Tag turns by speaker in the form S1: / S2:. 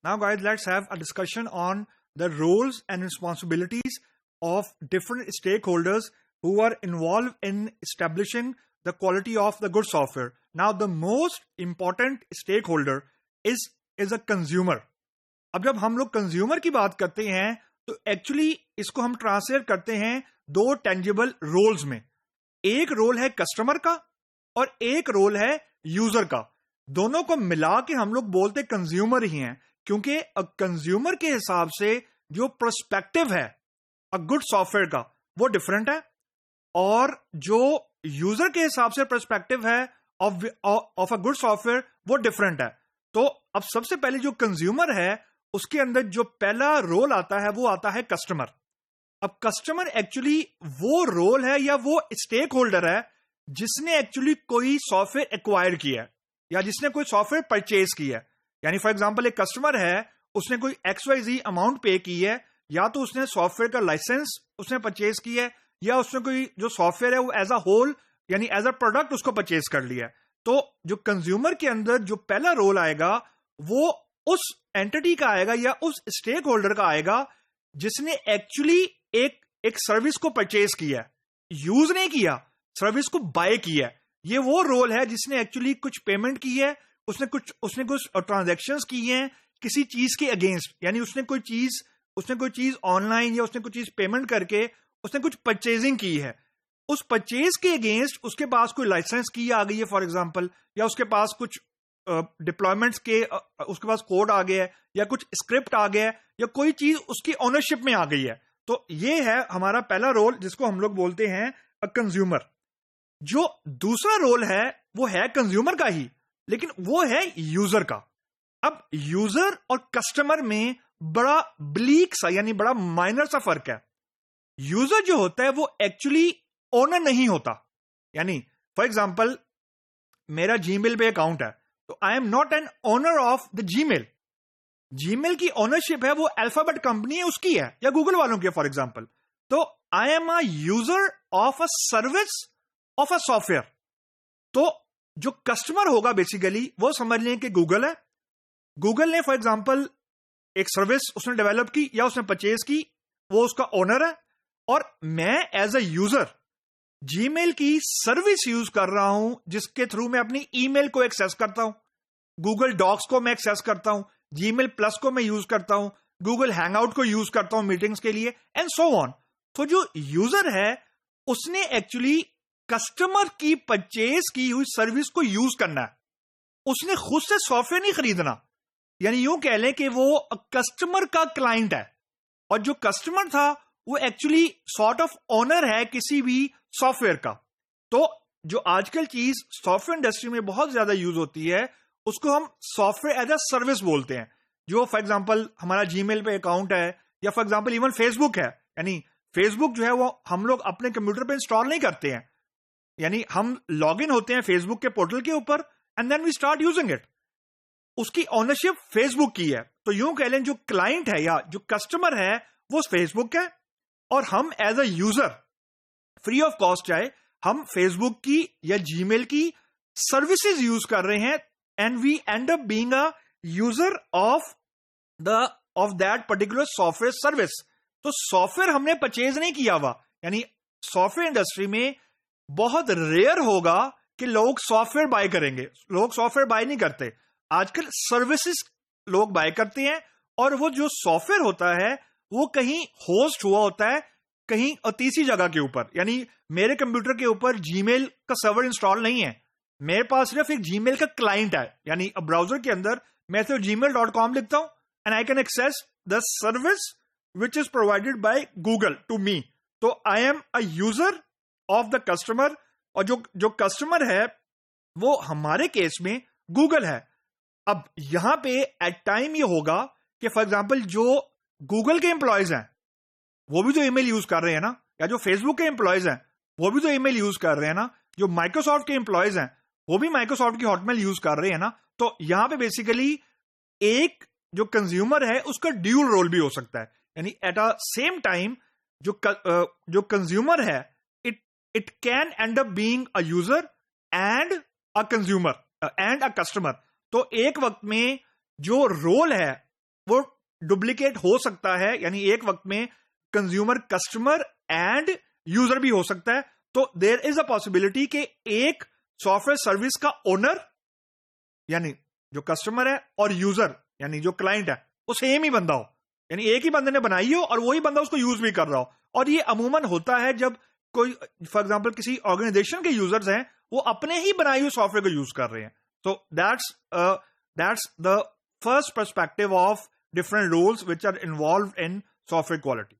S1: Now, guys, let's have a discussion on the roles and responsibilities of different stakeholders who are involved in establishing the quality of the good software. Now, the most important stakeholder is a consumer. अब जब हम लोग consumer की बात करते हैं तो actually इसको हम ट्रांसलेट करते हैं दो टेंजिबल रोल्स में. एक रोल है कस्टमर का और एक रोल है यूजर का. दोनों को मिला के हम लोग बोलते कंज्यूमर ही हैं, क्योंकि कंज्यूमर के हिसाब से जो पर्सपेक्टिव है अ गुड सॉफ्टवेयर का वो डिफरेंट है, और जो यूजर के हिसाब से पर्सपेक्टिव है ऑफ अ गुड सॉफ्टवेयर वो डिफरेंट है. तो अब सबसे पहले जो कंज्यूमर है उसके अंदर जो पहला रोल आता है वो आता है कस्टमर. अब कस्टमर एक्चुअली वो रोल है या वो स्टेक होल्डर है जिसने एक्चुअली कोई सॉफ्टवेयर एक्वायर किया है या जिसने कोई सॉफ्टवेयर परचेज किया है. यानी फॉर एग्जांपल एक कस्टमर है, उसने कोई XYZ अमाउंट पे की है, या तो उसने सॉफ्टवेयर का लाइसेंस उसने परचेज किया है या उसने कोई जो सॉफ्टवेयर है वो एज अ होल यानी एज अ प्रोडक्ट उसको परचेज कर लिया है. तो जो कंज्यूमर के अंदर जो पहला रोल आएगा वो उस एंटिटी का आएगा या उस स्टेक होल्डर का आएगा जिसने एक्चुअली एक सर्विस को परचेज किया है, यूज नहीं किया, सर्विस को बाय किया है. ये वो रोल है जिसने एक्चुअली कुछ पेमेंट की है, उसने कुछ ट्रांजैक्शंस की हैं किसी चीज के अगेंस्ट, यानी उसने कोई चीज ऑनलाइन या उसने कोई चीज पेमेंट करके उसने कुछ परचेजिंग की है. उस परचेज के अगेंस्ट उसके पास कोई लाइसेंस की आ गई है फॉर एग्जांपल, या उसके पास कुछ डिप्लॉयमेंट्स के उसके पास कोड आ गया है या कुछ स्क्रिप्ट आ गया है या कोई चीज उसकी ओनरशिप में आ गई है. तो ये है हमारा पहला रोल जिसको हम लोग बोलते हैं अ कंज्यूमर. जो दूसरा रोल है वो है कंज्यूमर का ही, लेकिन वो है यूजर का. अब यूजर और कस्टमर में बड़ा ब्लीक सा यानी बड़ा माइनर सा फर्क है. यूजर जो होता है वो एक्चुअली ओनर नहीं होता. यानी फॉर एग्जांपल मेरा जीमेल पे अकाउंट है तो I am not an owner of the Gmail. Gmail की ओनरशिप है वो अल्फाबेट कंपनी है उसकी है या गूगल वालों की है फॉर एग्जांपल. तो I am a user of a service of a software. तो जो कस्टमर होगा बेसिकली वो समझ लें कि गूगल है. गूगल ने फॉर एग्जांपल एक सर्विस उसने डेवलप की या उसने परचेज की, वो उसका ओनर है, और मैं एज अ यूजर जीमेल की सर्विस यूज कर रहा हूं जिसके थ्रू मैं अपनी ईमेल को एक्सेस करता हूं, गूगल डॉक्स को मैं एक्सेस करता हूं, जीमेल प्लस को मैं यूज करता हूं, गूगल हैंगआउट को यूज करता हूं मीटिंग्स के लिए एंड सो ऑन. तो जो यूजर है उसने एक्चुअली कस्टमर की परचेज की हुई सर्विस को यूज करना है, उसने खुद से सॉफ्टवेयर नहीं खरीदना. यानी यूं कह लें कि वो कस्टमर का क्लाइंट है, और जो कस्टमर था वो एक्चुअली सॉर्ट ऑफ ओनर है किसी भी सॉफ्टवेयर का. तो जो आजकल चीज सॉफ्टवेयर इंडस्ट्री में बहुत ज्यादा यूज होती है उसको हम सॉफ्टवेयर एज अ सर्विस बोलते हैं. जो फॉर एग्जांपल हमारा जीमेल पे अकाउंट है या फॉर एग्जांपल इवन फेसबुक है, यानी फेसबुक जो है वो हम लोग अपने कंप्यूटर पे इंस्टॉल नहीं करते हैं, यानी हम लॉग इन होते हैं फेसबुक के पोर्टल के ऊपर and then we start using it. उसकी ओनरशिप फेसबुक की है. तो यूं कह लें जो क्लाइंट है या जो कस्टमर है वो फेसबुक है, और हम as a user free of cost चाहे हम फेसबुक की या जीमेल की सर्विसेज यूज कर रहे हैं and we end up being a user of that particular software service. तो सॉफ्टवेयर हमने परचेज नहीं किया हुआ, यानी सॉफ्टवेयर इंडस्ट्री में बहुत रेयर होगा कि लोग सॉफ्टवेयर बाय करेंगे. लोग सॉफ्टवेयर बाय नहीं करते, आजकल सर्विसेज लोग बाय करते हैं, और वो जो सॉफ्टवेयर होता है वो कहीं होस्ट हुआ होता है कहीं और तीसरी जगह के ऊपर. यानी मेरे कंप्यूटर के ऊपर जीमेल का सर्वर इंस्टॉल नहीं है, मेरे पास सिर्फ एक जीमेल का क्लाइंट है, यानी ब्राउजर के अंदर मैं सिर्फ gmail.com लिखता हूं and I can access the service which is provided by Google to me. तो I am a user of the customer, और जो कस्टमर है वो हमारे केस में गूगल है. अब यहां पे एट टाइम ये होगा कि फॉर एग्जांपल जो गूगल के एम्प्लॉयज हैं वो भी तो ईमेल यूज कर रहे हैं ना, या जो फेसबुक के एम्प्लॉयज हैं वो भी तो ईमेल यूज कर रहे हैं ना, जो माइक्रोसॉफ्ट के एम्प्लॉयज हैं वो भी माइक्रोसॉफ्ट की हॉटमेल यूज कर रहे हैं ना. तो यहां पे बेसिकली एक जो कंज्यूमर है उसका ड्यूल रोल भी हो सकता है, यानी एट अ सेम टाइम जो कंज्यूमर है it can and up being a user and a consumer and a customer. तो एक वक्त में जो रोल है वो डुप्लीकेट हो सकता है, यानी एक वक्त में कंज्यूमर कस्टमर एंड यूजर भी हो सकता है. तो देयर इज अ पॉसिबिलिटी कि एक सॉफ्टवेयर सर्विस का ओनर यानी जो कस्टमर है और यूजर यानी जो क्लाइंट है वो सेम ही बंदा हो, यानी एक ही बंदे ने बनाई हो और वही बंदा उसको यूज भी कर रहा हो. और ये अमूमन होता है जब कोई फॉर एग्जांपल किसी ऑर्गेनाइजेशन के यूजर्स हैं वो अपने ही बनाई हुई सॉफ्टवेयर को यूज कर रहे हैं. So that's the first perspective of different roles which are involved in software quality.